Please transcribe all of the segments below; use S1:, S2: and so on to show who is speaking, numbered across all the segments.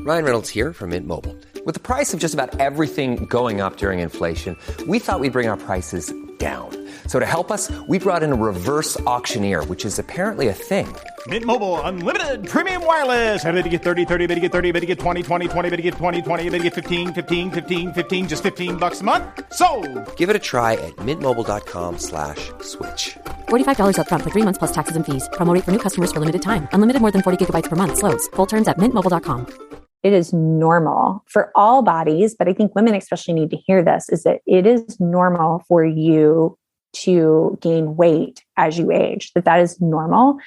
S1: Ryan Reynolds here from Mint Mobile. With the price of just about everything going up during inflation, we thought we'd bring our prices down. So to help us, we brought in a reverse auctioneer, which is apparently a thing.
S2: Mint Mobile Unlimited Premium Wireless. How to get 30, 30, bit to get 30, bit to get 20, 20, 20, bit to get 20, 20, bit to get 15, 15, 15, 15, just $15 a month? Sold!
S1: Give it a try at mintmobile.com/switch.
S3: $45 up front for 3 months plus taxes and fees. Promo rate for new customers for limited time. Unlimited more than 40 gigabytes per month. Slows full terms at mintmobile.com.
S4: It is normal for all bodies, but I think women especially need to hear this, is that it is normal for you to gain weight as you age, that is normal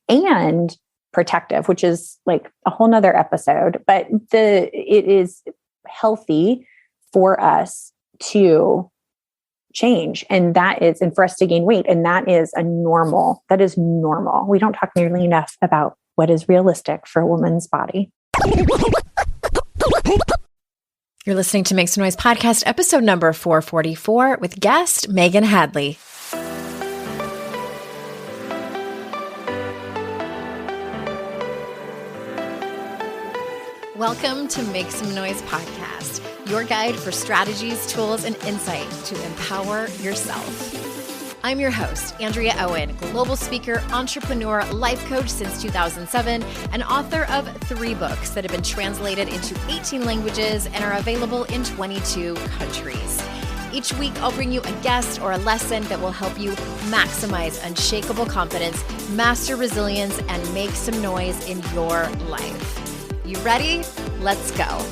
S4: and protective, which is like a whole nother episode, but it is healthy for us to change. And for us to gain weight. And that is normal. We don't talk nearly enough about what is realistic for a woman's body.
S5: You're listening to Make Some Noise podcast, episode number 444 with guest Megan Hadley. Welcome to Make Some Noise podcast, your guide for strategies, tools, and insight to empower yourself. I'm your host, Andrea Owen, global speaker, entrepreneur, life coach since 2007, and author of 3 books that have been translated into 18 languages and are available in 22 countries. Each week, I'll bring you a guest or a lesson that will help you maximize unshakable confidence, master resilience, and make some noise in your life. You ready? Let's go.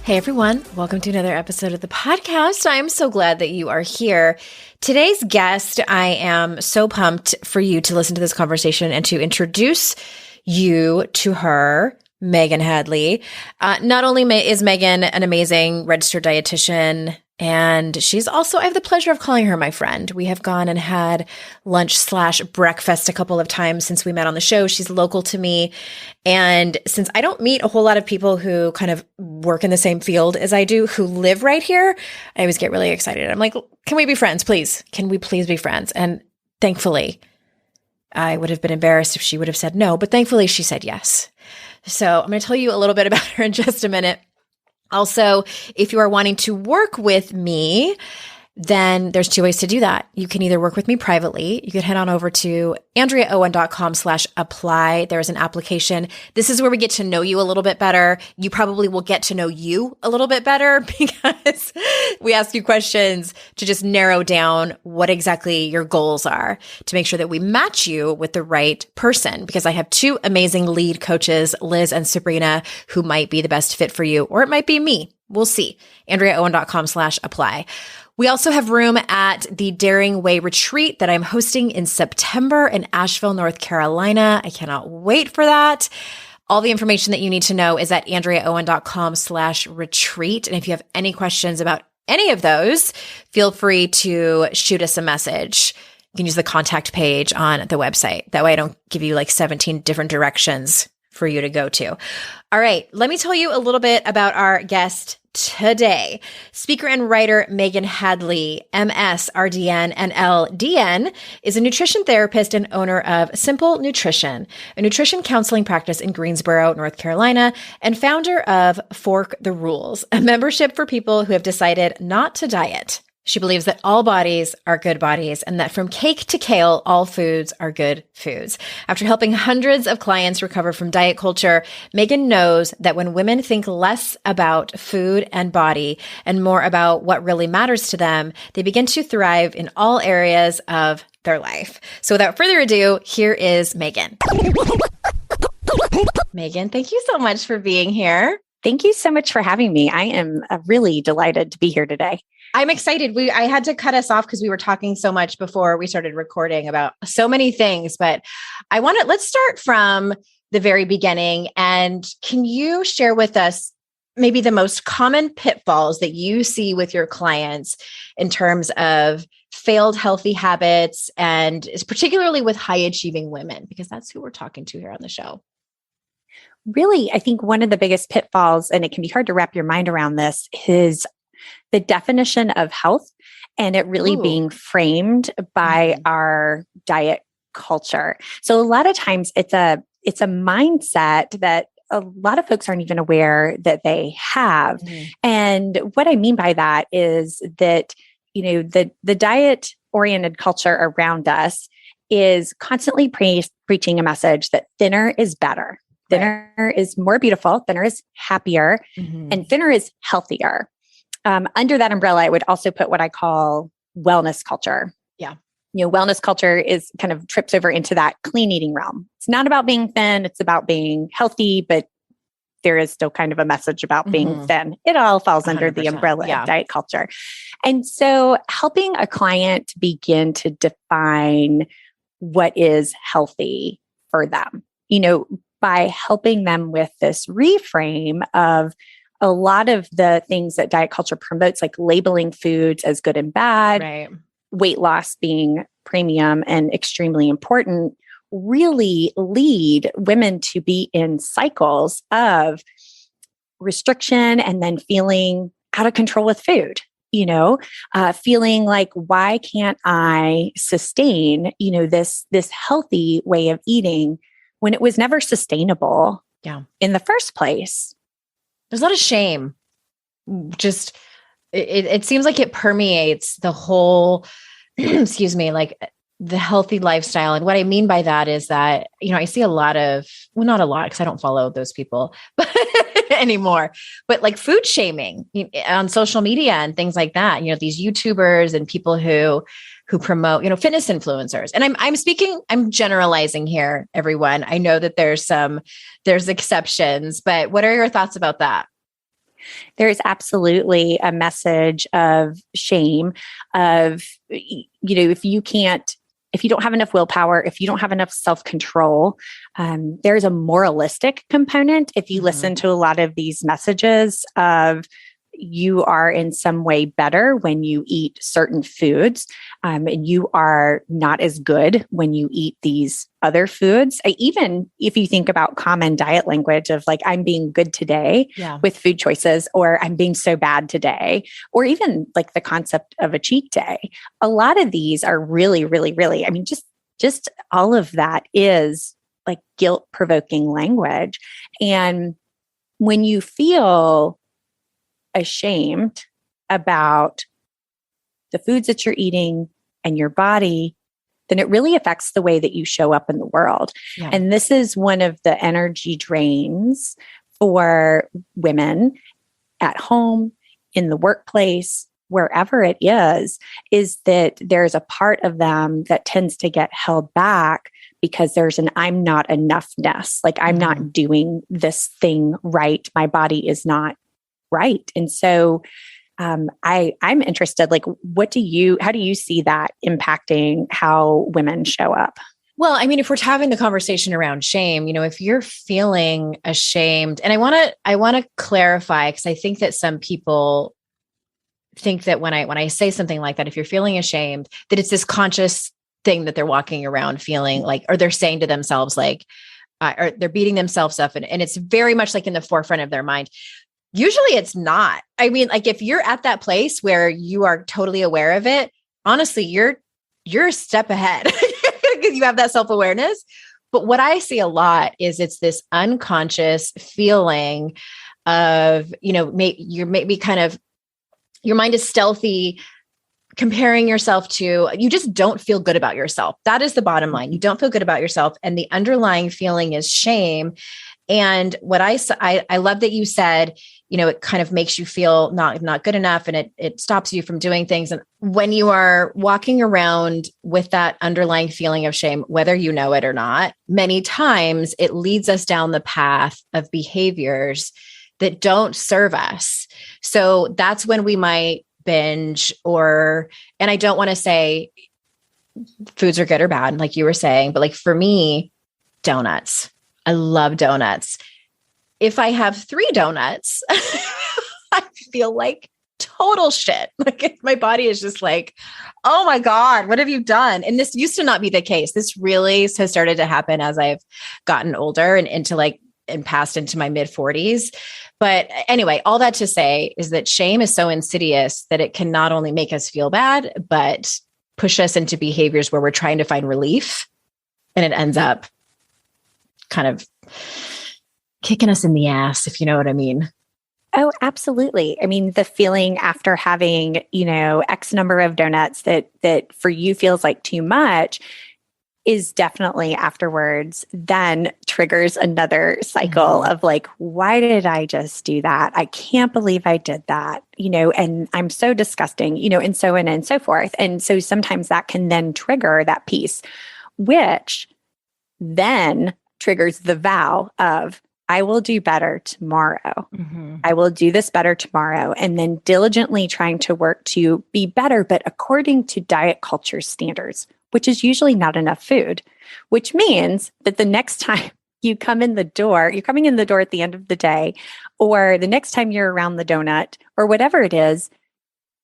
S5: Hey everyone, welcome to another episode of the podcast. I'm so glad that you are here. Today's guest, I am so pumped for you to listen to this conversation and to introduce you to her, Megan Hadley. Not only is Megan an amazing registered dietitian, and she's also, I have the pleasure of calling her my friend. We have gone and had lunch/breakfast a couple of times since we met on the show. She's local to me. And since I don't meet a whole lot of people who kind of work in the same field as I do, who live right here, I always get really excited. I'm like, can we be friends, please? Can we please be friends? And thankfully, I would have been embarrassed if she would have said no, but thankfully she said yes. So I'm going to tell you a little bit about her in just a minute. Also, if you are wanting to work with me, then there's 2 ways to do that. You can either work with me privately. You can head on over to andreaowen.com/apply. There's an application. This is where we get to know you a little bit better. You probably will get to know you a little bit better because we ask you questions to just narrow down what exactly your goals are to make sure that we match you with the right person, because I have 2 amazing lead coaches, Liz and Sabrina, who might be the best fit for you, or it might be me. We'll see. andreaowen.com/apply. We also have room at the Daring Way retreat that I'm hosting in September in Asheville, North Carolina. I cannot wait for that. All the information that you need to know is at andreaowen.com/retreat. And if you have any questions about any of those, feel free to shoot us a message. You can use the contact page on the website. That way I don't give you like 17 different directions for you to go to. All right, let me tell you a little bit about our guest today. Speaker and writer Megan Hadley, MS, RDN, and LDN, is a nutrition therapist and owner of Simple Nutrition, a nutrition counseling practice in Greensboro, North Carolina, and founder of Fork the Rules, a membership for people who have decided not to diet. She believes that all bodies are good bodies and that from cake to kale, all foods are good foods. After helping hundreds of clients recover from diet culture, Megan knows that when women think less about food and body and more about what really matters to them, they begin to thrive in all areas of their life. So without further ado, here is Megan. Megan, thank you so much for being here.
S4: Thank you so much for having me. I am really delighted to be here today.
S5: I'm excited. I had to cut us off because we were talking so much before we started recording about so many things, but let's start from the very beginning. And can you share with us maybe the most common pitfalls that you see with your clients in terms of failed healthy habits, and particularly with high achieving women, because that's who we're talking to here on the show?
S4: Really, I think one of the biggest pitfalls, and it can be hard to wrap your mind around this, is the definition of health and it really being framed by our diet culture. So a lot of times it's a mindset that a lot of folks aren't even aware that they have. And what I mean by that is that, the diet oriented culture around us is constantly preaching a message that thinner is better. Thinner is more beautiful, thinner is happier, and thinner is healthier. Under that umbrella, I would also put what I call wellness culture.
S5: Yeah.
S4: Wellness culture is kind of trips over into that clean eating realm. It's not about being thin. It's about being healthy, but there is still kind of a message about being thin. It all falls under the umbrella of diet culture. And so helping a client begin to define what is healthy for them, by helping them with this reframe of a lot of the things that diet culture promotes, like labeling foods as good and bad, weight loss being premium and extremely important, really lead women to be in cycles of restriction and then feeling out of control with food, feeling like, why can't I sustain, this healthy way of eating when it was never sustainable in the first place?
S5: There's a lot of shame. Just, it seems like it permeates the whole, excuse me, like the healthy lifestyle. And what I mean by that is that, I see a lot of, well, not a lot, because I don't follow those people anymore, but like food shaming on social media and things like that. These YouTubers and people who promote, fitness influencers. And I'm generalizing here, everyone. I know that there's exceptions, but what are your thoughts about that?
S4: There's absolutely a message of shame of, if you don't have enough willpower, if you don't have enough self-control, there's a moralistic component. If you listen to a lot of these messages of you are in some way better when you eat certain foods, and you are not as good when you eat these other foods. Even if you think about common diet language of like, I'm being good today with food choices, or I'm being so bad today, or even like the concept of a cheat day. A lot of these are really, really, really, just all of that is like guilt-provoking language. And when you feel ashamed about the foods that you're eating and your body, then it really affects the way that you show up in the world. And this is one of the energy drains for women at home, in the workplace, wherever it is that there's a part of them that tends to get held back because there's an I'm not enoughness. Like, I'm not doing this thing right. My body is not right. And so I'm interested, like, how do you see that impacting how women show up?
S5: Well, if we're having the conversation around shame, if you're feeling ashamed, and I want to clarify, because I think that some people think that when I say something like that, if you're feeling ashamed, that it's this conscious thing that they're walking around feeling like, or they're saying to themselves, like, or they're beating themselves up. And it's very much like in the forefront of their mind. Usually it's not. Like, if you're at that place where you are totally aware of it, honestly, you're a step ahead because you have that self-awareness. But what I see a lot is it's this unconscious feeling of, you're maybe kind of, your mind is stealthy, comparing yourself to, you just don't feel good about yourself. That is the bottom line. You don't feel good about yourself. And the underlying feeling is shame. And what I love that you said, it kind of makes you feel not good enough, and it stops you from doing things. And when you are walking around with that underlying feeling of shame, whether you know it or not, many times it leads us down the path of behaviors that don't serve us. So that's when we might binge, and I don't want to say foods are good or bad, like you were saying, but like for me, donuts. I love donuts. If I have 3 donuts, I feel like total shit. Like, my body is just like, oh my God, what have you done? And this used to not be the case. This really has started to happen as I've gotten older and passed into my mid 40s. But anyway, all that to say is that shame is so insidious that it can not only make us feel bad, but push us into behaviors where we're trying to find relief and it ends up kind of kicking us in the ass, if you know what I mean.
S4: Oh, absolutely. I mean, the feeling after having, X number of donuts that for you feels like too much is definitely afterwards then triggers another cycle of like, why did I just do that? I can't believe I did that, and I'm so disgusting, and so on and so forth. And so sometimes that can then trigger that piece, which then triggers the vow of, I will do better tomorrow. I will do this better tomorrow. And then diligently trying to work to be better, but according to diet culture standards, which is usually not enough food, which means that the next time you come in the door, you're coming in the door at the end of the day, or the next time you're around the donut or whatever it is,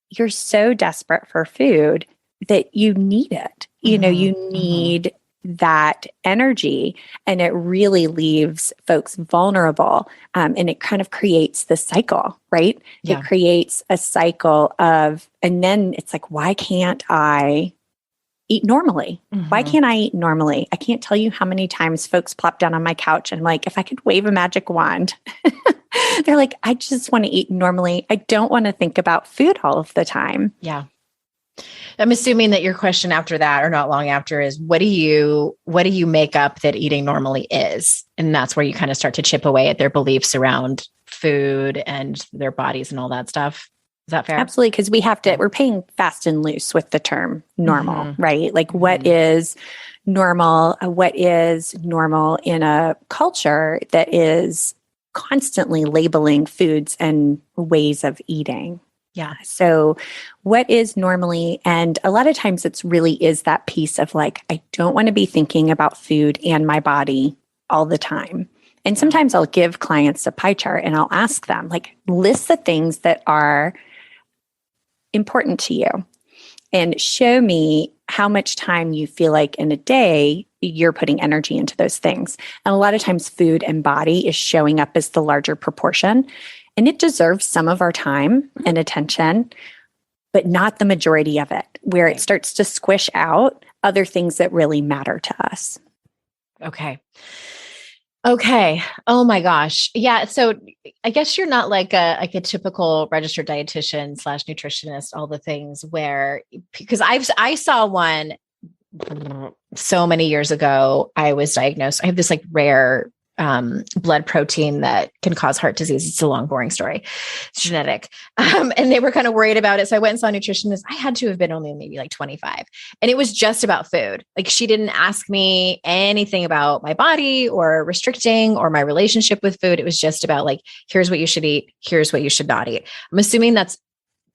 S4: you're so desperate for food that you need it. You need that energy, and it really leaves folks vulnerable. And it kind of creates the cycle, right? Yeah. It creates a cycle of, and then it's like, why can't I eat normally? Why can't I eat normally? I can't tell you how many times folks plop down on my couch and I'm like, if I could wave a magic wand, they're like, I just want to eat normally. I don't want to think about food all of the time.
S5: Yeah. I'm assuming that your question after that, or not long after, is what do you make up that eating normally is? And that's where you kind of start to chip away at their beliefs around food and their bodies and all that stuff. Is that fair?
S4: Absolutely. Because we're paying fast and loose with the term normal, right? Like what is normal? What is normal in a culture that is constantly labeling foods and ways of eating? Yeah. So what is normally, and a lot of times it's really is that piece of like, I don't want to be thinking about food and my body all the time. And sometimes I'll give clients a pie chart and I'll ask them, like, list the things that are important to you and show me how much time you feel like in a day you're putting energy into those things. And a lot of times food and body is showing up as the larger proportion. And it deserves some of our time and attention, but not the majority of it, where it starts to squish out other things that really matter to us.
S5: Okay. Oh my gosh. Yeah. So I guess you're not like a typical registered dietitian / nutritionist, all the things because I saw one so many years ago. I was diagnosed. I have this like rare blood protein that can cause heart disease. It's a long, boring story. It's genetic. And they were kind of worried about it. So I went and saw a nutritionist. I had to have been only maybe like 25. And it was just about food. Like she didn't ask me anything about my body or restricting or my relationship with food. It was just about like, here's what you should eat. Here's what you should not eat. I'm assuming that's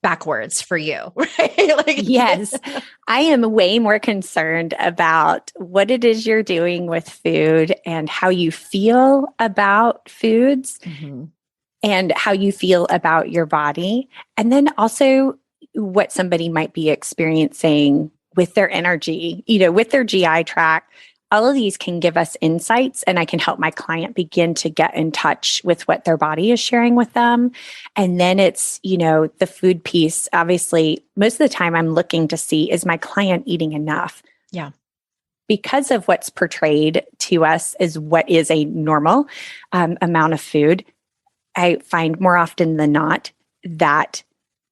S5: backwards for you, right? Like,
S4: yes, I am way more concerned about what it is you're doing with food and how you feel about foods and how you feel about your body. And then also what somebody might be experiencing with their energy, with their GI tract. All of these can give us insights, and I can help my client begin to get in touch with what their body is sharing with them. And then it's, the food piece. Obviously, most of the time I'm looking to see, is my client eating enough?
S5: Yeah.
S4: Because of what's portrayed to us as what is a normal amount of food, I find more often than not that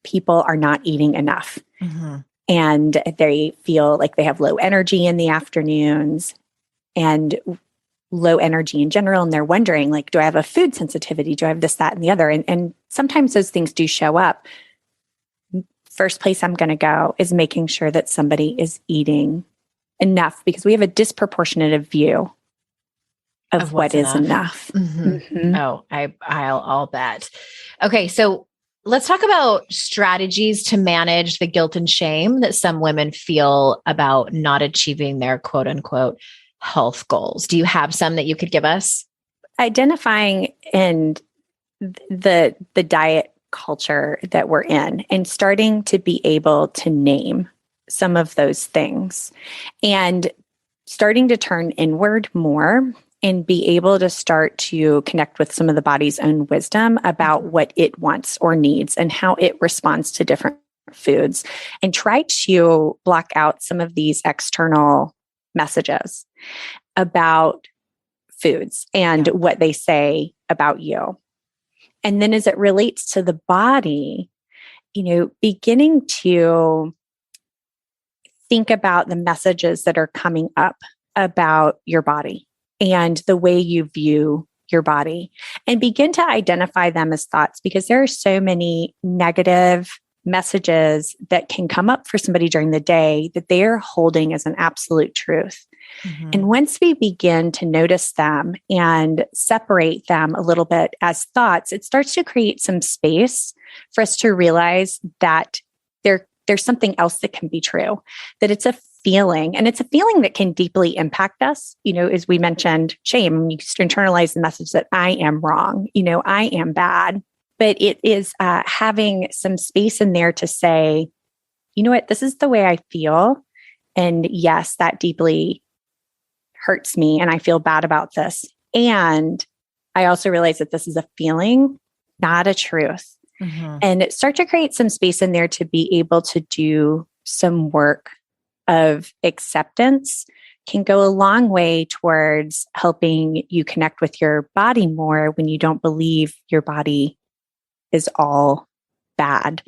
S4: people are not eating enough. And they feel like they have low energy in the afternoons and low energy in general. And they're wondering, like, do I have a food sensitivity? Do I have this, that, and the other? And sometimes those things do show up. First place I'm going to go is making sure that somebody is eating enough, because we have a disproportionate view of what is enough.
S5: Oh, I'll bet. Okay. So let's talk about strategies to manage the guilt and shame that some women feel about not achieving their quote unquote health goals. Do you have some that you could give us?
S4: Identifying in the diet culture that we're in and starting to be able to name some of those things and starting to turn inward more and be able to start to connect with some of the body's own wisdom about what it wants or needs and how it responds to different foods, and try to block out some of these external messages about foods and what they say about you. And then as it relates to the body, beginning to think about the messages that are coming up about your body and the way you view your body, and begin to identify them as thoughts, because there are so many negative messages that can come up for somebody during the day that they are holding as an absolute truth. Mm-hmm. And once we begin to notice them and separate them a little bit as thoughts, it starts to create some space for us to realize that there's something else that can be true, that it's a feeling, and it's a feeling that can deeply impact us. As we mentioned, shame, you internalize the message that I am wrong, I am bad. But it is having some space in there to say, you know what, this is the way I feel. And yes, that deeply hurts me and I feel bad about this. And I also realize that this is a feeling, not a truth. Mm-hmm. And start to create some space in there to be able to do some work of acceptance can go a long way towards helping you connect with your body more when you don't believe your body is all bad.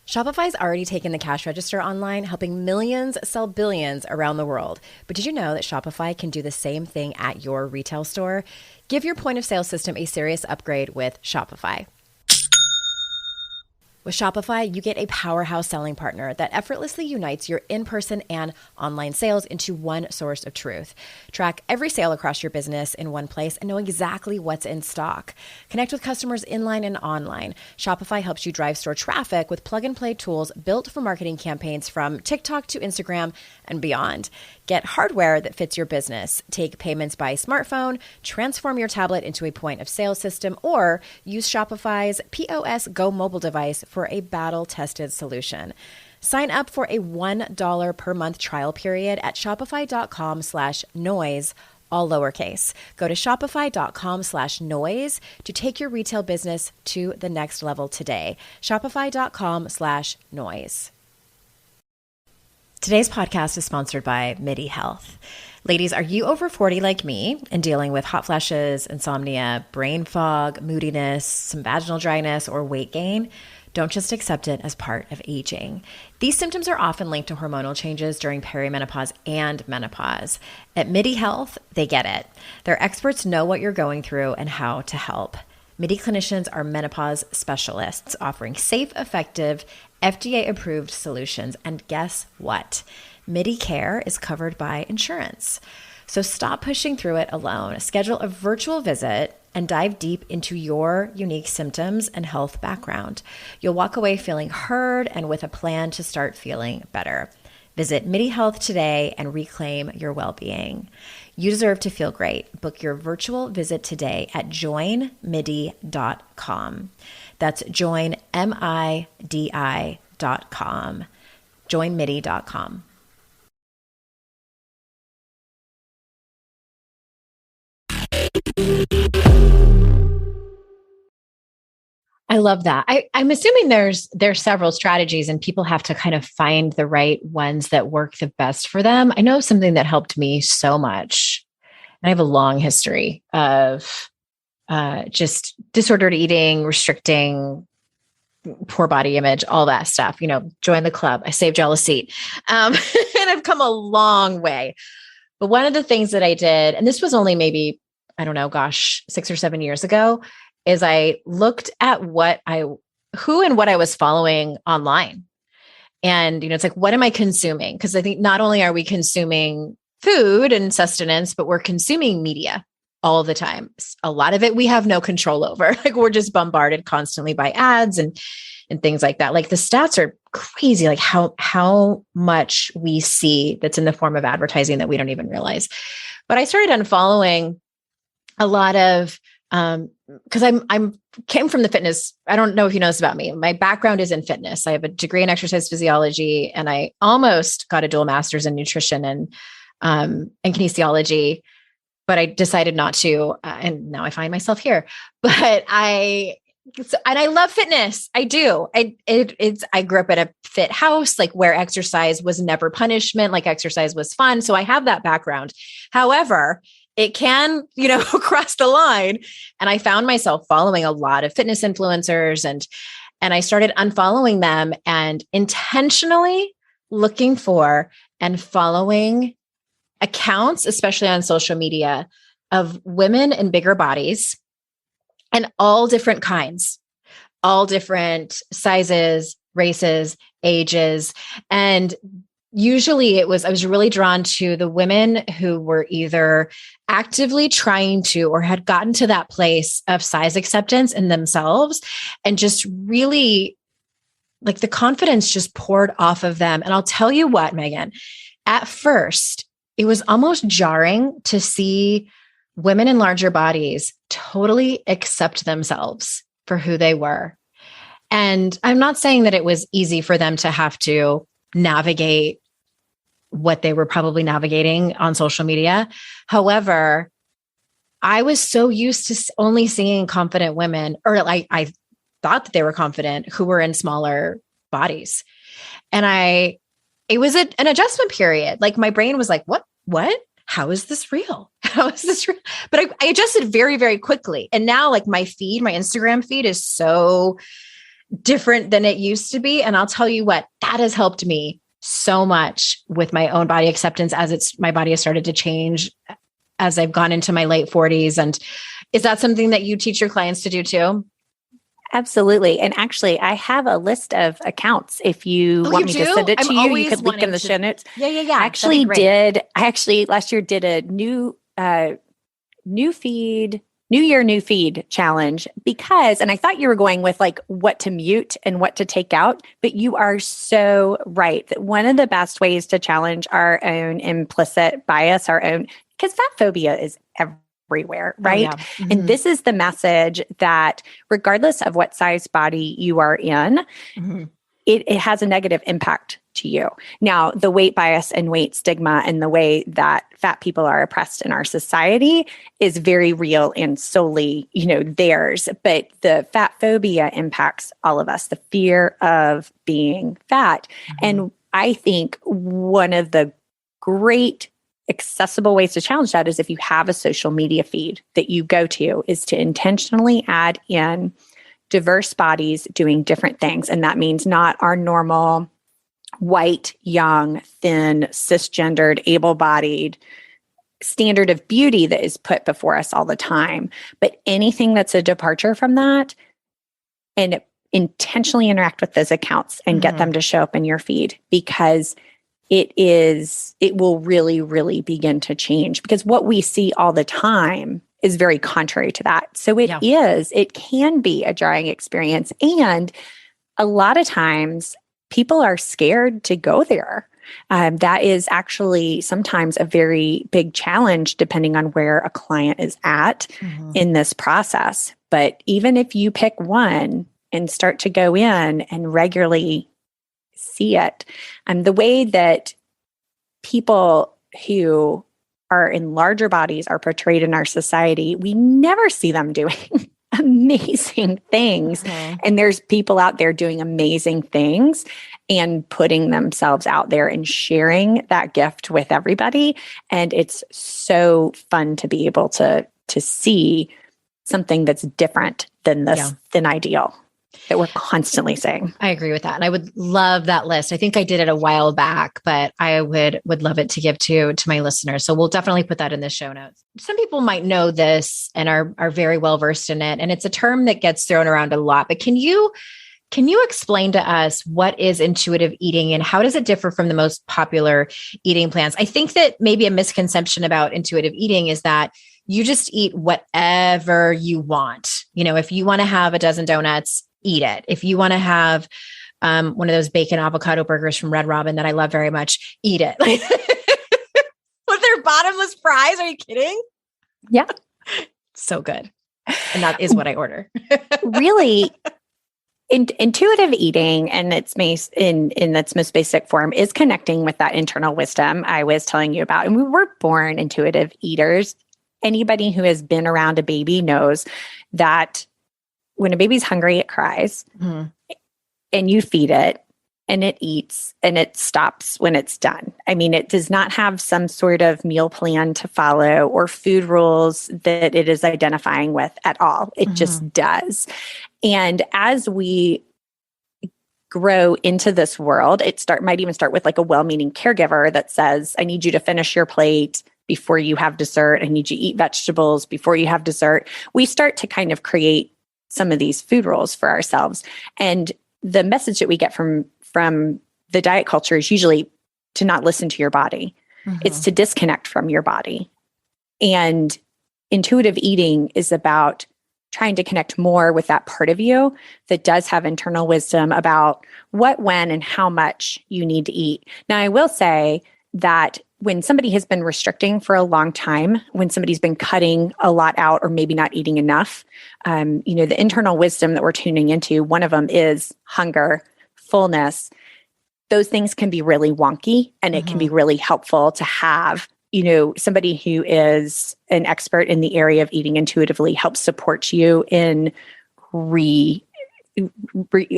S5: Shopify's already taken the cash register online, helping millions sell billions around the world. But did you know that Shopify can do the same thing at your retail store? Give your point of sale system a serious upgrade with Shopify. With Shopify, you get a powerhouse selling partner that effortlessly unites your in-person and online sales into one source of truth. Track every sale across your business in one place and know exactly what's in stock. Connect with customers inline and online. Shopify helps you drive store traffic with plug-and-play tools built for marketing campaigns from TikTok to Instagram and beyond. Get hardware that fits your business. Take payments by smartphone, transform your tablet into a point of sale system, or use Shopify's POS Go mobile device for a battle-tested solution. Sign up for a $1 per month trial period at shopify.com/noise, all lowercase. Go to shopify.com/noise to take your retail business to the next level today. Shopify.com/noise. Today's podcast is sponsored by MIDI Health. Ladies, are you over 40 like me and dealing with hot flashes, insomnia, brain fog, moodiness, some vaginal dryness, or weight gain? Don't just accept it as part of aging. These symptoms are often linked to hormonal changes during perimenopause and menopause. At MIDI Health, they get it. Their experts know what you're going through and how to help. MIDI clinicians are menopause specialists offering safe, effective, FDA-approved solutions. And guess what? MIDI Care is covered by insurance. So stop pushing through it alone. Schedule a virtual visit and dive deep into your unique symptoms and health background. You'll walk away feeling heard and with a plan to start feeling better. Visit MIDI Health today and reclaim your well-being. You deserve to feel great. Book your virtual visit today at joinmidi.com. That's joinmidi.com. joinmidi.com.
S6: I love that. I'm assuming there's several strategies and people have to kind of find the right ones that work the best for them. I know something that helped me so much, and I have a long history of just disordered eating, restricting, poor body image, all that stuff. Join the club. I saved y'all a seat. And I've come a long way. But one of the things that I did, and this was only maybe, 6 or 7 years ago, is I looked at who and what I was following online. And, it's like, what am I consuming? Because I think not only are we consuming food and sustenance, but we're consuming media all the time. A lot of it we have no control over. Like, we're just bombarded constantly by ads and things like that. Like, the stats are crazy, like how much we see that's in the form of advertising that we don't even realize. But I started unfollowing a lot of, because I'm came from the fitness. I don't know if you know this about me. My background is in fitness. I have a degree in exercise physiology, and I almost got a dual master's in nutrition and kinesiology, but I decided not to. And now I find myself here. But I
S5: And I love fitness. I do. I grew up in a fit house, like where exercise was never punishment, like exercise was fun. So I have that background. However, it can, cross the line. And I found myself following a lot of fitness influencers and I started unfollowing them and intentionally looking for and following accounts, especially on social media, of women in bigger bodies and all different kinds, all different sizes, races, ages. And usually I was really drawn to the women who were either actively trying to or had gotten to that place of size acceptance in themselves and just really like the confidence just poured off of them. And I'll tell you what, Megan, at first, it was almost jarring to see women in larger bodies totally accept themselves for who they were. And I'm not saying that it was easy for them to have to navigate what they were probably navigating on social media. However, I was so used to only seeing confident women, or I thought that they were confident, who were in smaller bodies. And it was an adjustment period. Like my brain was like, what? How is this real? How is this real? But I adjusted very, very quickly. And now like my Instagram feed is so different than it used to be. And I'll tell you what, that has helped me so much with my own body acceptance as my body has started to change as I've gone into my late 40s. And is that something that you teach your clients to do too?
S4: Absolutely. And actually, I have a list of accounts. If you want me to send it to you, you could link in the show notes.
S5: Yeah.
S4: I actually last year did a new year, new feed challenge and I thought you were going with like what to mute and what to take out, but you are so right that one of the best ways to challenge our own implicit bias, because fat phobia is everywhere, right?
S5: Oh, yeah. Mm-hmm.
S4: And this is the message that regardless of what size body you are in, mm-hmm. it has a negative impact to you. Now, the weight bias and weight stigma and the way that fat people are oppressed in our society is very real and solely, theirs. But the fat phobia impacts all of us, the fear of being fat. Mm-hmm. And I think one of the great accessible ways to challenge that is if you have a social media feed that you go to, is to intentionally add in diverse bodies doing different things. And that means not our normal white, young, thin, cisgendered, able-bodied standard of beauty that is put before us all the time, but anything that's a departure from that, and intentionally interact with those accounts and get them to show up in your feed, because it will really, really begin to change, because what we see all the time is very contrary to that. So it can be a jarring experience. And a lot of times people are scared to go there. That is actually sometimes a very big challenge depending on where a client is at in this process. But even if you pick one and start to go in and regularly see it, the way that people who are in larger bodies are portrayed in our society, we never see them doing amazing things. Mm-hmm. And there's people out there doing amazing things and putting themselves out there and sharing that gift with everybody. And it's so fun to be able to see something that's different than than ideal that we're constantly saying.
S6: I agree with that. And I would love that list. I think I did it a while back, but I would love it to give to my listeners. So we'll definitely put that in the show notes. Some people might know this and are very well versed in it. And it's a term that gets thrown around a lot, but can you explain to us what is intuitive eating and how does it differ from the most popular eating plans? I think that maybe a misconception about intuitive eating is that you just eat whatever you want. If you want to have a dozen donuts, eat it. If you want to have one of those bacon avocado burgers from Red Robin that I love very much, eat it. With their bottomless fries, are you kidding?
S4: Yeah.
S6: So good. And that is what I order.
S4: Really, intuitive eating in its most basic form is connecting with that internal wisdom I was telling you about. And we were born intuitive eaters. Anybody who has been around a baby knows that when a baby's hungry, it cries and you feed it and it eats and it stops when it's done. I mean, it does not have some sort of meal plan to follow or food rules that it is identifying with at all. It just does. And as we grow into this world, might even start with like a well-meaning caregiver that says, I need you to finish your plate before you have dessert. I need you to eat vegetables before you have dessert. We start to kind of create some of these food rules for ourselves. And the message that we get from the diet culture is usually to not listen to your body. It's to disconnect from your body. And intuitive eating is about trying to connect more with that part of you that does have internal wisdom about what, when, and how much you need to eat. Now, I will say that when somebody has been restricting for a long time, when somebody's been cutting a lot out or maybe not eating enough, the internal wisdom that we're tuning into, one of them is hunger, fullness. Those things can be really wonky, and it can be really helpful to have somebody who is an expert in the area of eating intuitively helps support you in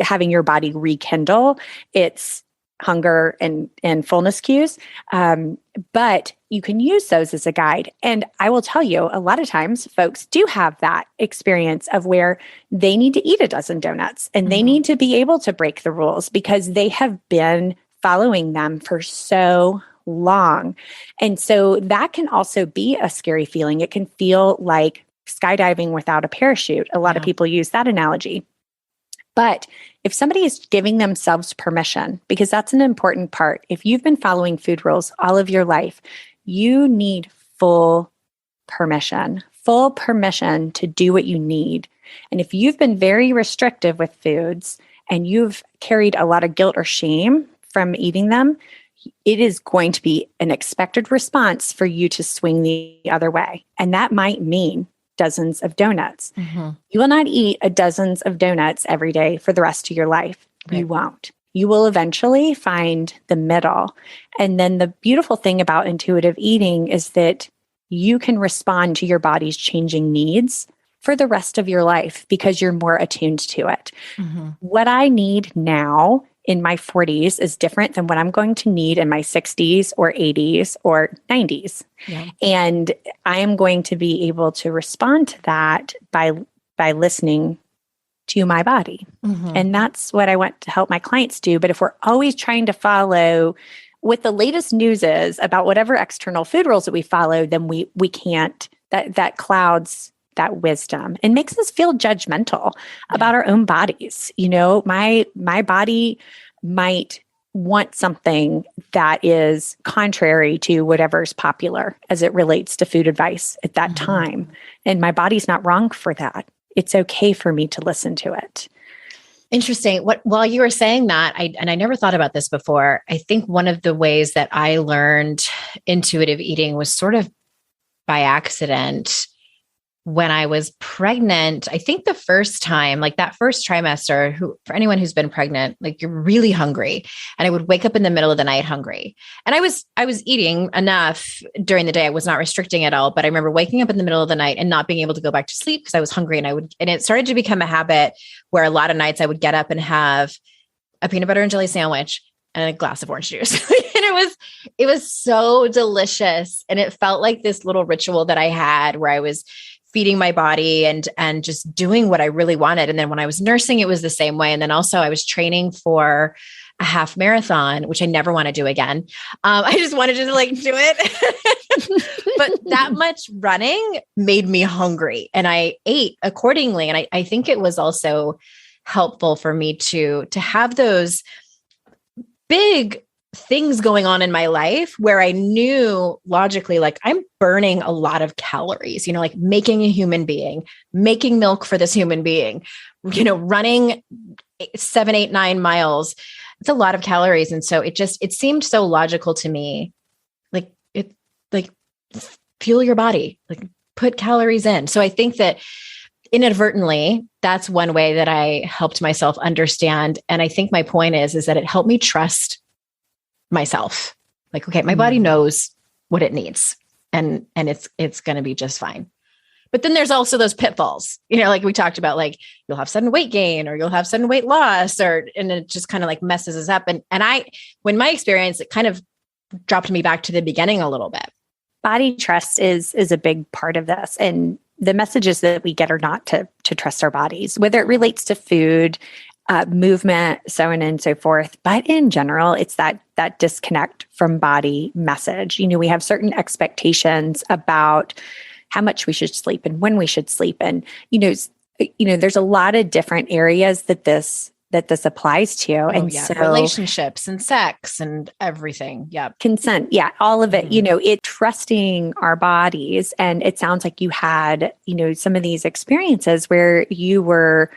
S4: having your body rekindle its hunger and fullness cues. But you can use those as a guide. And I will tell you, a lot of times folks do have that experience of where they need to eat a dozen donuts and they need to be able to break the rules because they have been following them for so long. And so that can also be a scary feeling. It can feel like skydiving without a parachute. A lot of people use that analogy. But if somebody is giving themselves permission, because that's an important part, if you've been following food rules all of your life, you need full permission to do what you need. And if you've been very restrictive with foods and you've carried a lot of guilt or shame from eating them, it is going to be an expected response for you to swing the other way. And that might mean dozens of donuts. You will not eat dozens of donuts every day for the rest of your life. Right. You won't. You will eventually find the middle. And then the beautiful thing about intuitive eating is that you can respond to your body's changing needs for the rest of your life because you're more attuned to it. What I need now in my 40s is different than what I'm going to need in my 60s or 80s or 90s. Yeah. And I am going to be able to respond to that by listening to my body. And that's what I want to help my clients do. But if we're always trying to follow what the latest news is about whatever external food rules that we follow, then we can't, that clouds that wisdom and makes us feel judgmental about our own bodies. My body might want something that is contrary to whatever's popular as it relates to food advice at that time. And my body's not wrong for that. It's okay for me to listen to it.
S6: Interesting. While you were saying that, I never thought about this before. I think one of the ways that I learned intuitive eating was sort of by accident. When I was pregnant, I think the first time, like that first trimester, for anyone who's been pregnant, like you're really hungry. And I would wake up in the middle of the night hungry. And I was eating enough during the day. I was not restricting at all. But I remember waking up in the middle of the night and not being able to go back to sleep because I was hungry. And it started to become a habit where a lot of nights I would get up and have a peanut butter and jelly sandwich and a glass of orange juice. And it was so delicious. And it felt like this little ritual that I had where I was feeding my body and just doing what I really wanted. And then when I was nursing, it was the same way. And then also I was training for a half marathon, which I never want to do again. I just wanted to do it. But that much running made me hungry and I ate accordingly. And I think it was also helpful for me to have those big things going on in my life where I knew logically, like I'm burning a lot of calories, like making a human being, making milk for this human being, running 7, 8, 9 miles. It's a lot of calories. And so it seemed so logical to me, like fuel your body, like put calories in. So I think that inadvertently, that's one way that I helped myself understand. And I think my point is that it helped me trust myself. Like, okay, my body knows what it needs and it's going to be just fine. But then there's also those pitfalls, like we talked about, like you'll have sudden weight gain or you'll have sudden weight loss, and it just kind of like messes us up. When my experience, it kind of dropped me back to the beginning a little bit.
S4: Body trust is a big part of this. And the messages that we get are not to trust our bodies, whether it relates to food, movement, so on and so forth. But in general, it's that disconnect from body message. We have certain expectations about how much we should sleep and when we should sleep. And, there's a lot of different areas that this applies to. So
S6: relationships and sex and everything. Yeah.
S4: Consent. Yeah. All of it, it trusting our bodies. And it sounds like you had, some of these experiences where you were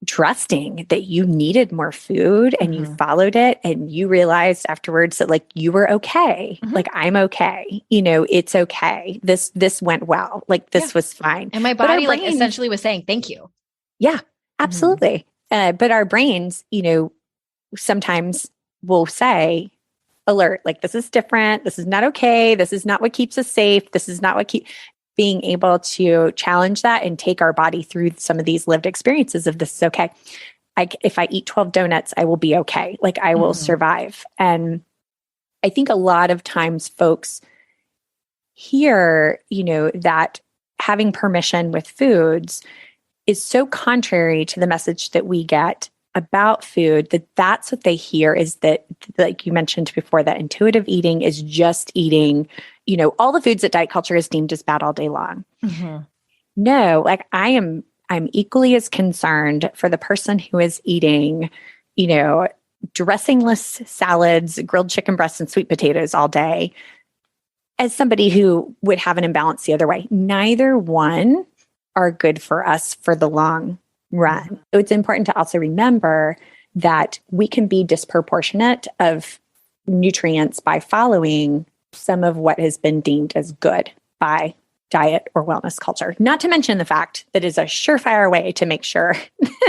S4: trusting that you needed more food and you followed it and you realized afterwards that like you were okay. Like, I'm okay. It's okay. This went well. Like this was fine.
S6: And my body like essentially was saying, thank you.
S4: Yeah, absolutely. But our brains, sometimes will say, alert, like this is different. This is not okay. This is not what keeps us safe. This is not what being able to challenge that and take our body through some of these lived experiences of this is okay. If I eat 12 donuts, I will be okay. Like I will survive. And I think a lot of times folks hear, that having permission with foods is so contrary to the message that we get about food, that's what they hear is that, like you mentioned before, that intuitive eating is just eating, all the foods that diet culture is deemed as bad all day long. No, like I'm equally as concerned for the person who is eating, dressingless salads, grilled chicken breasts, and sweet potatoes all day as somebody who would have an imbalance the other way. Neither one are good for us for the long run. It's important to also remember that we can be disproportionate of nutrients by following some of what has been deemed as good by diet or wellness culture. Not to mention the fact that is a surefire way to make sure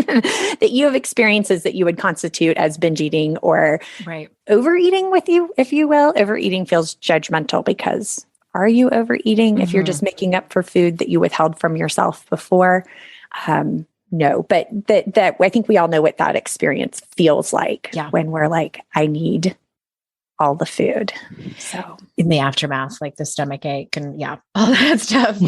S4: that you have experiences that you would constitute as binge eating or overeating with you, if you will. Overeating feels judgmental because are you overeating if you're just making up for food that you withheld from yourself before? No, but that I think we all know what that experience feels like when we're like, I need all the food. So
S6: in the aftermath, like the stomach ache and all that stuff.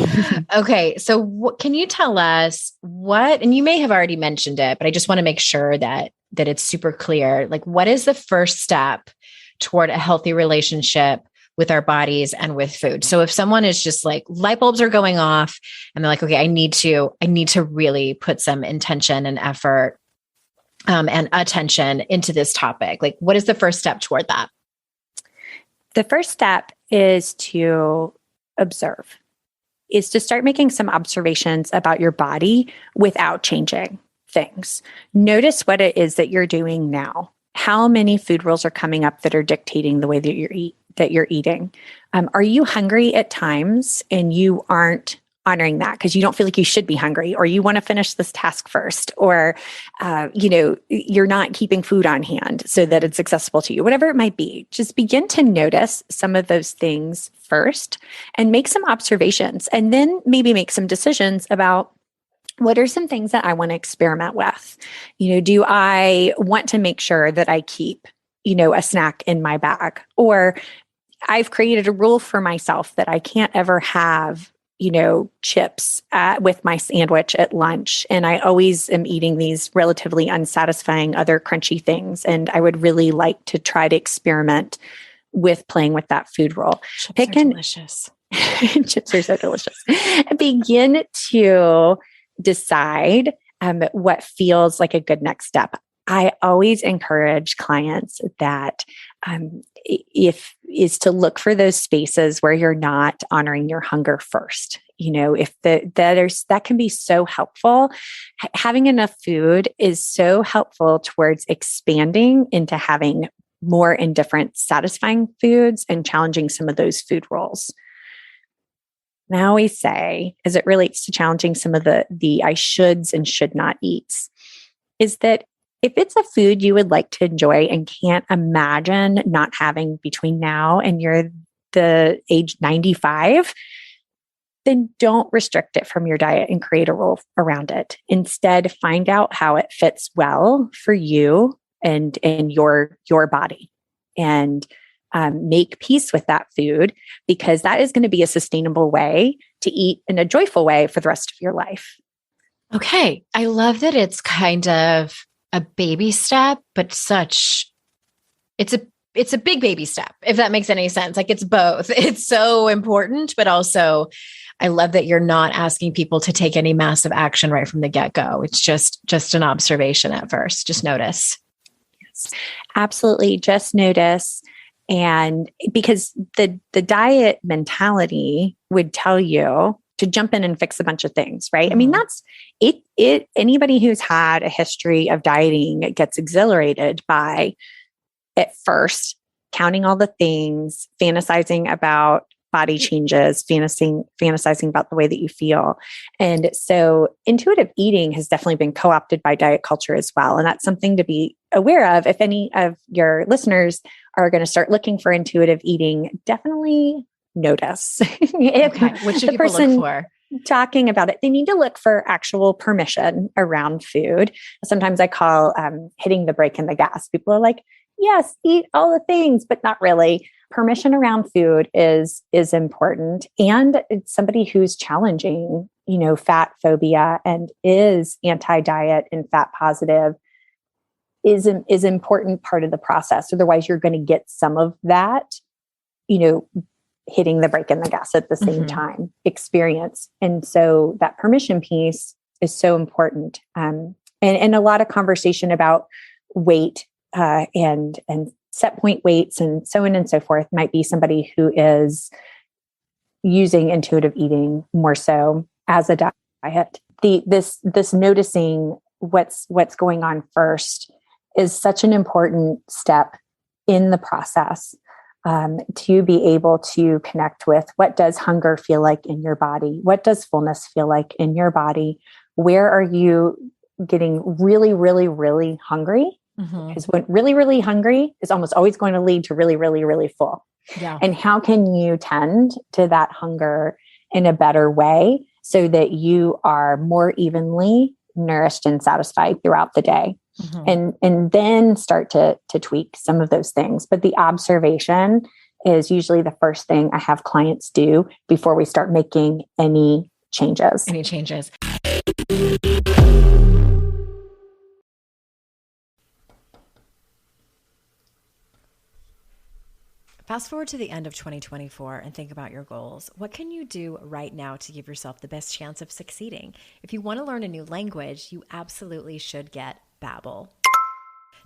S6: Okay. So what can you tell us and you may have already mentioned it, but I just want to make sure that it's super clear. Like, what is the first step toward a healthy relationship with our bodies and with food? So if someone is just like light bulbs are going off and they're like, okay, I need to really put some intention and effort and attention into this topic. Like, what is the first step toward that?
S4: The first step is to observe, is to start making some observations about your body without changing things. Notice what it is that you're doing now. How many food rules are coming up that are dictating the way that you're eating? Are you hungry at times and you aren't honoring that because you don't feel like you should be hungry, or you want to finish this task first, or, you're not keeping food on hand so that it's accessible to you, whatever it might be. Just begin to notice some of those things first and make some observations, and then maybe make some decisions about what are some things that I want to experiment with. Do I want to make sure that I keep, a snack in my bag, or I've created a rule for myself that I can't ever have chips with my sandwich at lunch. And I always am eating these relatively unsatisfying other crunchy things. And I would really like to try to experiment with playing with that food rule.
S6: Chips are delicious.
S4: Chips are so delicious. Begin to decide what feels like a good next step. I always encourage clients that is to look for those spaces where you're not honoring your hunger first. If that can be so helpful. Having enough food is so helpful towards expanding into having more and different satisfying foods and challenging some of those food roles. Now we say, as it relates to challenging some of the I shoulds and should not eats, is that if it's a food you would like to enjoy and can't imagine not having between now and you're the age 95, then don't restrict it from your diet and create a rule around it. Instead, find out how it fits well for you and your body, and make peace with that food, because that is going to be a sustainable way to eat in a joyful way for the rest of your life.
S6: Okay. I love that it's kind of a baby step, but it's a big baby step, if that makes any sense. Like, it's both. It's so important, but also I love that you're not asking people to take any massive action right from the get-go. It's just an observation at first. Just notice.
S4: Yes, absolutely. Just notice. And because the diet mentality would tell you to jump in and fix a bunch of things, right? I mean, that's it. Anybody who's had a history of dieting gets exhilarated by, at first, counting all the things, fantasizing about body changes, fantasizing about the way that you feel. And so intuitive eating has definitely been co-opted by diet culture as well. And that's something to be aware of. If any of your listeners are going to start looking for intuitive eating, definitely notice.
S6: Okay. What should people look for?
S4: Talking about it, they need to look for actual permission around food. Sometimes I call hitting the brake and the gas. People are like, yes, eat all the things, but not really. Permission around food is important. And it's somebody who's challenging, fat phobia and is anti-diet and fat positive is important part of the process. Otherwise, you're going to get some of that, hitting the brake and the gas at the same time experience. And so that permission piece is so important. And a lot of conversation about weight and set point weights and so on and so forth might be somebody who is using intuitive eating more so as a diet. This noticing what's going on first is such an important step in the process, to be able to connect with what does hunger feel like in your body? What does fullness feel like in your body? Where are you getting really, really, really hungry? Because when really, really hungry is almost always going to lead to really, really, really full.
S6: Yeah.
S4: And how can you tend to that hunger in a better way so that you are more evenly nourished and satisfied throughout the day? And then start to tweak some of those things. But the observation is usually the first thing I have clients do before we start making any changes.
S5: Fast forward to the end of 2024 and think about your goals. What can you do right now to give yourself the best chance of succeeding? If you want to learn a new language, you absolutely should get Babbel.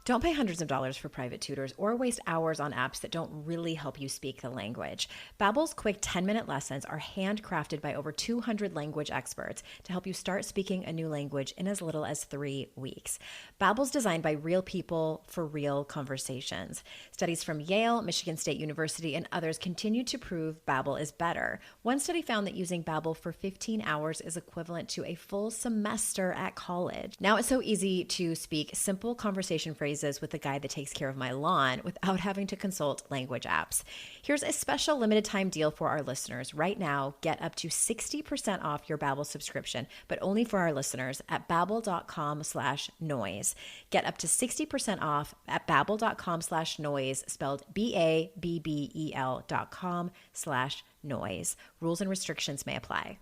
S5: Don't pay hundreds of dollars for private tutors or waste hours on apps that don't really help you speak the language. Babbel's quick 10-minute lessons are handcrafted by over 200 language experts to help you start speaking a new language in as little as 3 weeks. Babbel's designed by real people for real conversations. Studies from Yale, Michigan State University, and others continue to prove Babbel is better. One study found that using Babbel for 15 hours is equivalent to a full semester at college. Now it's so easy to speak simple conversation phrases with the guy that takes care of my lawn without having to consult language apps. Here's a special limited time deal for our listeners. Right now, get up to 60% off your Babbel subscription, but only for our listeners at babbel.com/noise. Get up to 60% off at babbel.com/noise, spelled BABBEL.com/noise. Rules and restrictions may apply.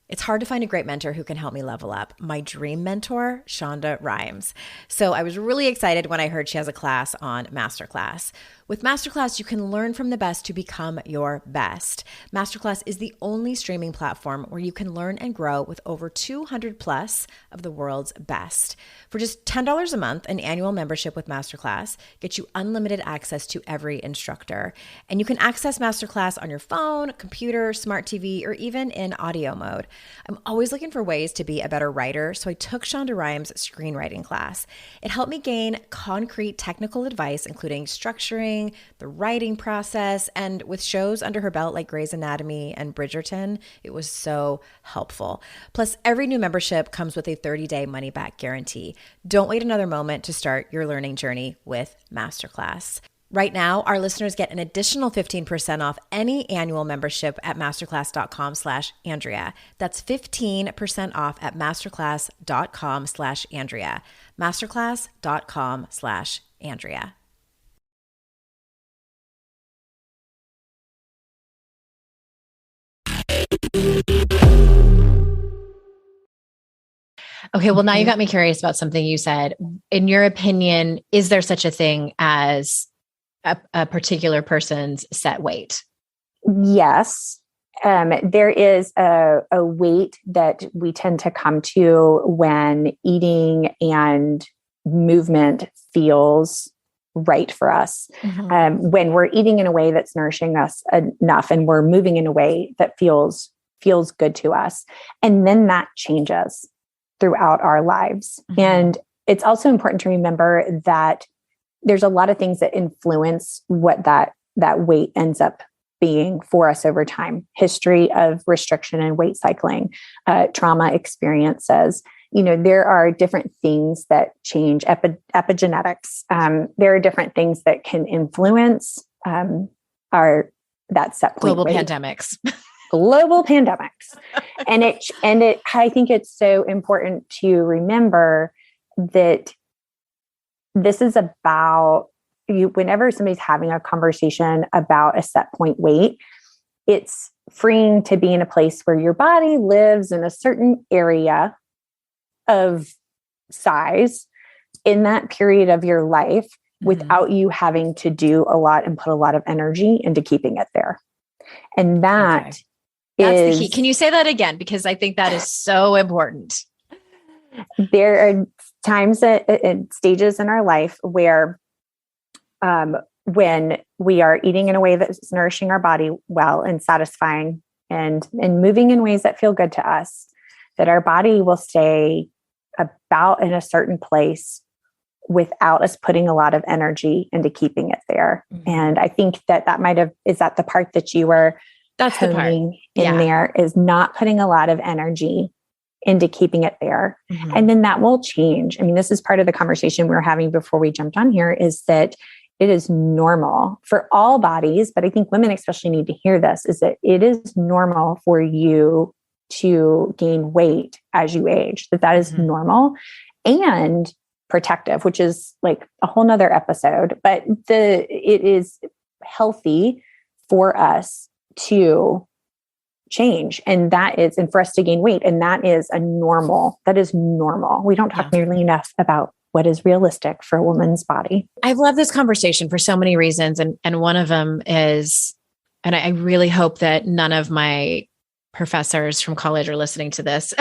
S5: It's hard to find a great mentor who can help me level up. My dream mentor, Shonda Rhimes. So I was really excited when I heard she has a class on Masterclass. With Masterclass, you can learn from the best to become your best. Masterclass is the only streaming platform where you can learn and grow with over 200 plus of the world's best. For just $10 a month, an annual membership with Masterclass gets you unlimited access to every instructor. And you can access Masterclass on your phone, computer, smart TV, or even in audio mode. I'm always looking for ways to be a better writer, so I took Shonda Rhimes' screenwriting class. It helped me gain concrete technical advice, including structuring, the writing process, and with shows under her belt like Grey's Anatomy and Bridgerton, it was so helpful. Plus, every new membership comes with a 30-day money-back guarantee. Don't wait another moment to start your learning journey with Masterclass. Right now, our listeners get an additional 15% off any annual membership at masterclass.com/Andrea. That's 15% off at masterclass.com/Andrea. Masterclass.com/Andrea.
S6: Okay, well, now you got me curious about something you said. In your opinion, is there such a thing as a particular person's set weight?
S4: Yes. There is a weight that we tend to come to when eating and movement feels right for us. When we're eating in a way that's nourishing us enough and we're moving in a way that feels good to us. And then that changes throughout our lives. And it's also important to remember that there's a lot of things that influence what that weight ends up being for us over time. History of restriction and weight cycling, trauma experiences. There are different things that change, epigenetics. There are different things that can influence that set point
S6: Global
S4: weight.
S6: pandemics.
S4: Global pandemics. And I think it's so important to remember that this is about you. Whenever somebody's having a conversation about a set point weight, it's freeing to be in a place where your body lives in a certain area of size in that period of your life without you having to do a lot and put a lot of energy into keeping it there. And that's the key.
S6: Can you say that again? Because I think that is so important.
S4: There are times and stages in our life where when we are eating in a way that's nourishing our body well and satisfying and moving in ways that feel good to us, that our body will stay about in a certain place without us putting a lot of energy into keeping it there. And I think that is that the part that you were
S6: That's the part
S4: in there, is not putting a lot of energy into keeping it there. And then that will change. I mean, this is part of the conversation we were having before we jumped on here, is that it is normal for all bodies, but I think women especially need to hear this, is that it is normal for you to gain weight as you age, that is normal and protective, which is like a whole nother episode, but it is healthy for us to change. And for us to gain weight. And that is normal. We don't talk nearly enough about what is realistic for a woman's body.
S6: I've loved this conversation for so many reasons. And one of them is, and I really hope that none of my professors from college are listening to this,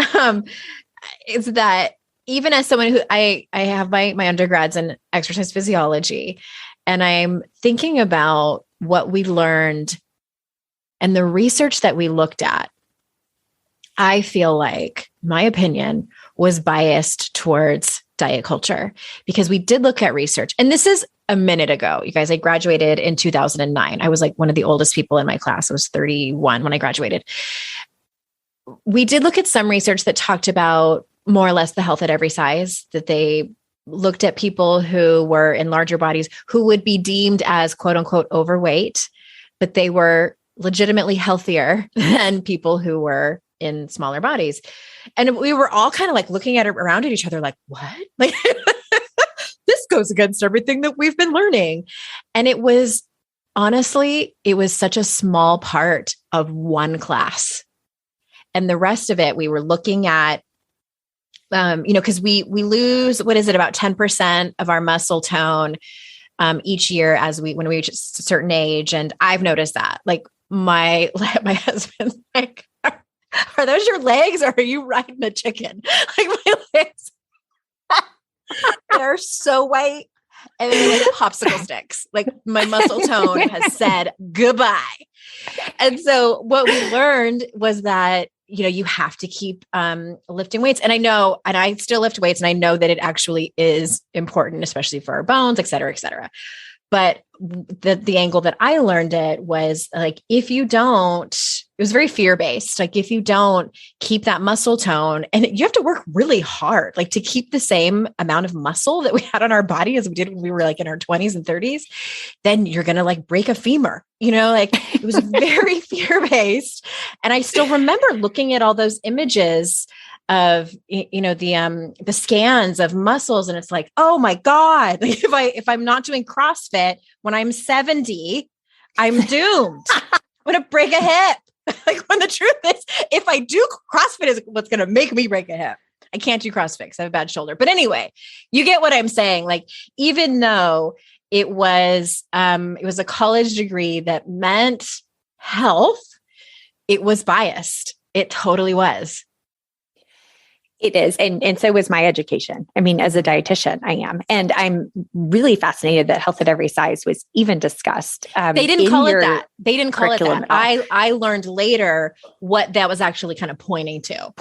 S6: is that even as someone who I have my undergrads in exercise physiology, and I'm thinking about what we learned and the research that we looked at, I feel like my opinion was biased towards diet culture, because we did look at research. And this is a minute ago, you guys. I graduated in 2009. I was like one of the oldest people in my class. I was 31 when I graduated. We did look at some research that talked about more or less the health at every size, that they looked at people who were in larger bodies who would be deemed as quote unquote overweight, but they were legitimately healthier than people who were in smaller bodies. And we were all kind of like looking around at each other like, what? Like, this goes against everything that we've been learning. And it was such a small part of one class. And the rest of it, we were looking at, because we lose, what is it, about 10% of our muscle tone each year when we reach a certain age. And I've noticed that, like, my husband's like, are those your legs or are you riding a chicken? Like, my legs, they're so white and they're like popsicle sticks. Like, my muscle tone has said goodbye. And so what we learned was that, you have to keep lifting weights. And I know, and I still lift weights, and I know that it actually is important, especially for our bones, et cetera, et cetera. But the angle that I learned it was like, if you don't it was very fear-based. Like if you don't keep that muscle tone, and you have to work really hard, like to keep the same amount of muscle that we had on our body as we did when we were like in our 20s and 30s, then you're going to like break a femur, like it was very fear-based. And I still remember looking at all those images of, the scans of muscles. And it's like, oh my God, like if I'm not doing CrossFit when I'm 70, I'm doomed. I'm going to break a hip. Like when the truth is, if I do CrossFit is what's going to make me break a hip. I can't do CrossFit because I have a bad shoulder. But anyway, you get what I'm saying. Like, even though it was a college degree that meant health, it was biased. It totally was.
S4: It is. And so was my education. I mean, as a dietitian, I am. And I'm really fascinated that health at every size was even discussed.
S6: They didn't call it that. They didn't call it that. I learned later what that was actually kind of pointing to.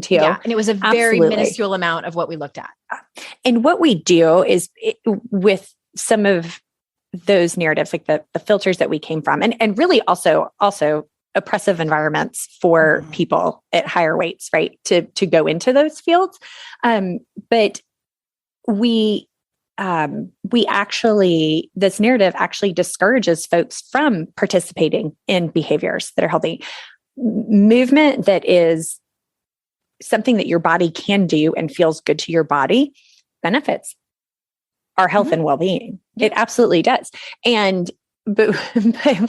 S6: Yeah. And it was a very minuscule amount of what we looked at.
S4: And what we do is with some of those narratives, like the filters that we came from, and really also oppressive environments for people at higher weights, right? To go into those fields. But we actually, this narrative actually discourages folks from participating in behaviors that are healthy. Movement that is something that your body can do and feels good to your body benefits our health and well-being. It absolutely does. But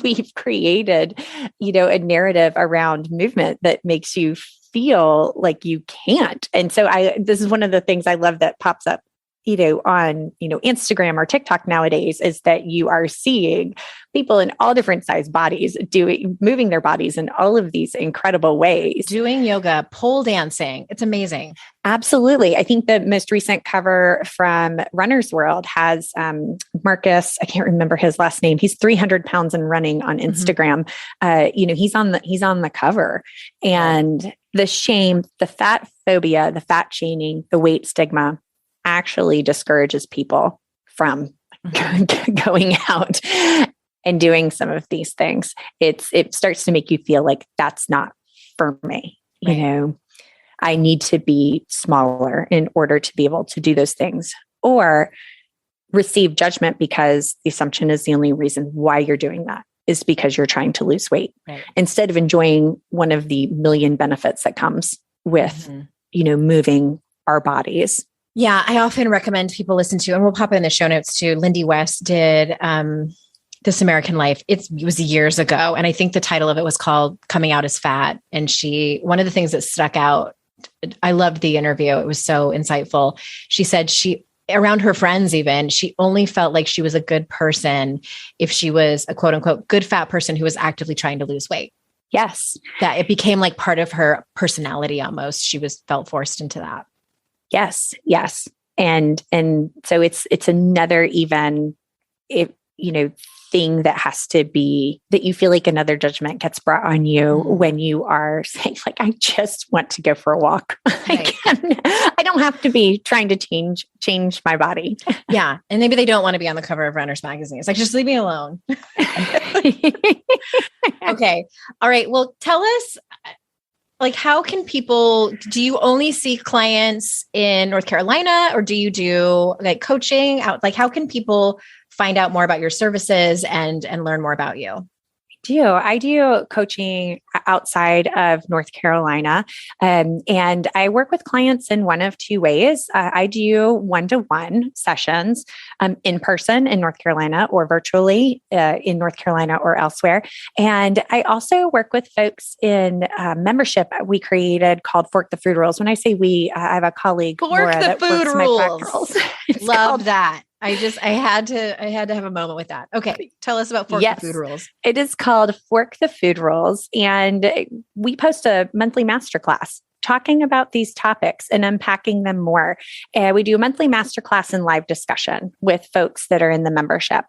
S4: we've created, a narrative around movement that makes you feel like you can't. And so this is one of the things I love that pops up, on, Instagram or TikTok nowadays, is that you are seeing people in all different size bodies moving their bodies in all of these incredible ways.
S6: Doing yoga, pole dancing. It's amazing.
S4: Absolutely. I think the most recent cover from Runner's World has Marcus, I can't remember his last name. He's 300 pounds and running on Instagram. He's on the cover, and the shame, the fat phobia, the fat shaming, the weight stigma actually discourages people from going out and doing some of these things. It starts to make you feel like that's not for me.
S6: Right.
S4: I need to be smaller in order to be able to do those things, or receive judgment because the assumption is the only reason why you're doing that is because you're trying to lose weight, instead of enjoying one of the million benefits that comes with, moving our bodies.
S6: Yeah, I often recommend people listen to, and we'll pop it in the show notes too. Lindy West did This American Life. It was years ago. And I think the title of it was called Coming Out as Fat. And one of the things that stuck out, I loved the interview. It was so insightful. She said around her friends even, she only felt like she was a good person if she was a quote unquote good fat person who was actively trying to lose weight.
S4: Yes.
S6: That it became like part of her personality almost. She felt forced into that.
S4: Yes. And so it's another thing that has to be, that you feel like another judgment gets brought on you when you are saying like, I just want to go for a walk.
S6: Right.
S4: I don't have to be trying to change my body.
S6: Yeah. And maybe they don't want to be on the cover of Runner's Magazine. It's like, just leave me alone. Okay. All right. Well, tell us, like, how can do you only see clients in North Carolina, or do you do like coaching out? Like, how can people find out more about your services and learn more about you?
S4: I do coaching outside of North Carolina. And I work with clients in one of two ways. I do one-to-one sessions in person in North Carolina, or virtually in North Carolina or elsewhere. And I also work with folks in membership we created called Fork the Food Rules. When I say we, I have a colleague,
S6: Fork
S4: Laura,
S6: the Food
S4: Rules.
S6: Love that. I had to have a moment with that. Okay. Tell us about Fork the Food Rules.
S4: It is called Fork the Food Rules. And we post a monthly masterclass talking about these topics and unpacking them more. We do a monthly masterclass and live discussion with folks that are in the membership.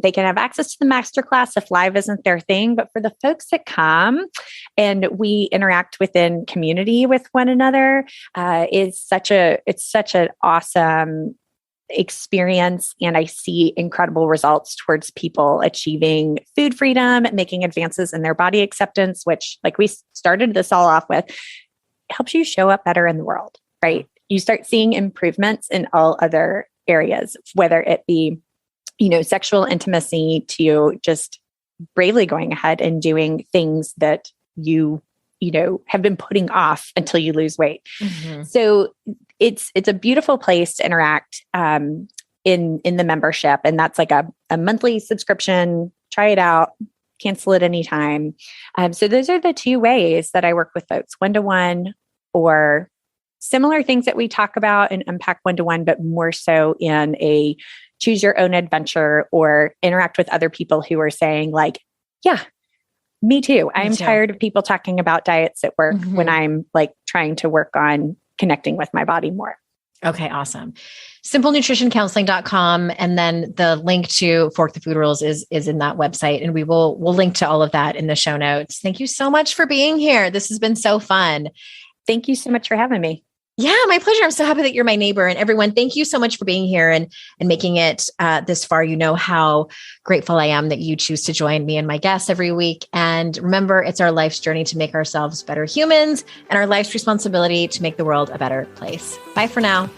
S4: They can have access to the masterclass if live isn't their thing, but for the folks that come and we interact within community with one another, it's such an awesome experience and I see incredible results towards people achieving food freedom, making advances in their body acceptance, which, like we started this all off with, helps you show up better in the world, right? You start seeing improvements in all other areas, whether it be, sexual intimacy to just bravely going ahead and doing things that you have been putting off until you lose weight. Mm-hmm. So it's a beautiful place to interact in the membership. And that's like a monthly subscription. Try it out, cancel it anytime. So those are the two ways that I work with folks, one-to-one or similar things that we talk about and unpack one-to-one, but more so in a choose your own adventure or interact with other people who are saying like, yeah, me too. I'm tired of people talking about diets at work when I'm like trying to work on connecting with my body more.
S6: Okay, awesome. SimpleNutritionCounseling.com. And then the link to Fork the Food Rules is in that website. And we'll link to all of that in the show notes. Thank you so much for being here. This has been so fun.
S4: Thank you so much for having me.
S6: Yeah, my pleasure. I'm so happy that you're my neighbor. And everyone, thank you so much for being here and making it this far. You know how grateful I am that you choose to join me and my guests every week. And remember, it's our life's journey to make ourselves better humans and our life's responsibility to make the world a better place. Bye for now.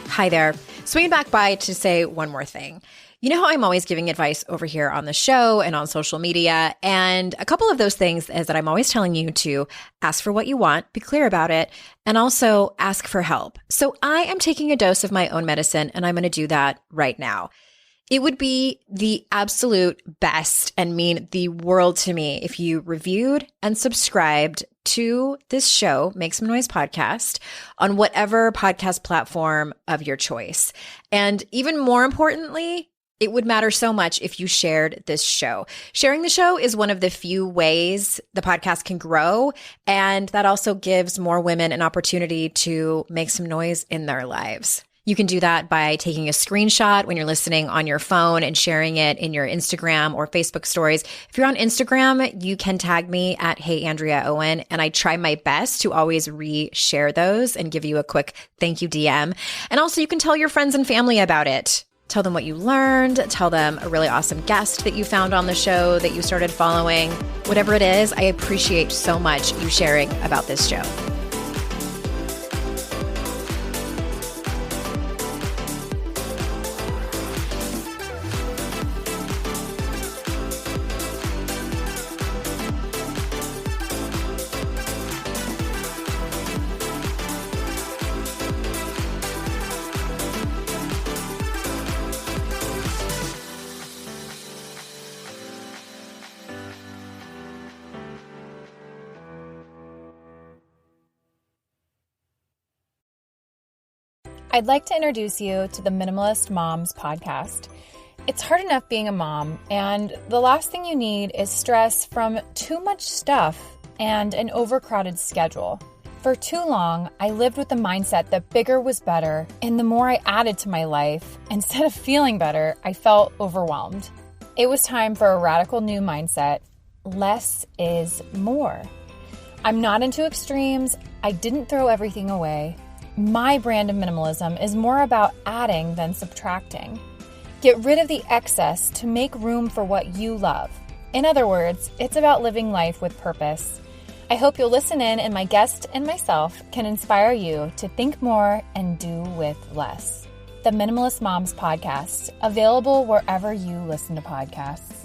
S5: Hi there. Swinging back by to say one more thing. You know how I'm always giving advice over here on the show and on social media. And a couple of those things is that I'm always telling you to ask for what you want, be clear about it, and also ask for help. So I am taking a dose of my own medicine, and I'm going to do that right now. It would be the absolute best and mean the world to me if you reviewed and subscribed to this show, Make Some Noise podcast, on whatever podcast platform of your choice. And even more importantly, it would matter so much if you shared this show. Sharing the show is one of the few ways the podcast can grow, and that also gives more women an opportunity to make some noise in their lives. You can do that by taking a screenshot when you're listening on your phone and sharing it in your Instagram or Facebook stories. If you're on Instagram, you can tag me at HeyAndreaOwen, and I try my best to always re-share those and give you a quick thank you DM. And also you can tell your friends and family about it. Tell them what you learned, tell them a really awesome guest that you found on the show that you started following. Whatever it is, I appreciate so much you sharing about this show.
S7: I'd like to introduce you to the Minimalist Moms podcast. It's hard enough being a mom, and the last thing you need is stress from too much stuff and an overcrowded schedule. For too long, I lived with the mindset that bigger was better, and the more I added to my life, instead of feeling better, I felt overwhelmed. It was time for a radical new mindset. Less is more. I'm not into extremes. I didn't throw everything away. My brand of minimalism is more about adding than subtracting. Get rid of the excess to make room for what you love. In other words, it's about living life with purpose. I hope you'll listen in, and my guest and myself can inspire you to think more and do with less. The Minimalist Moms podcast, available wherever you listen to podcasts.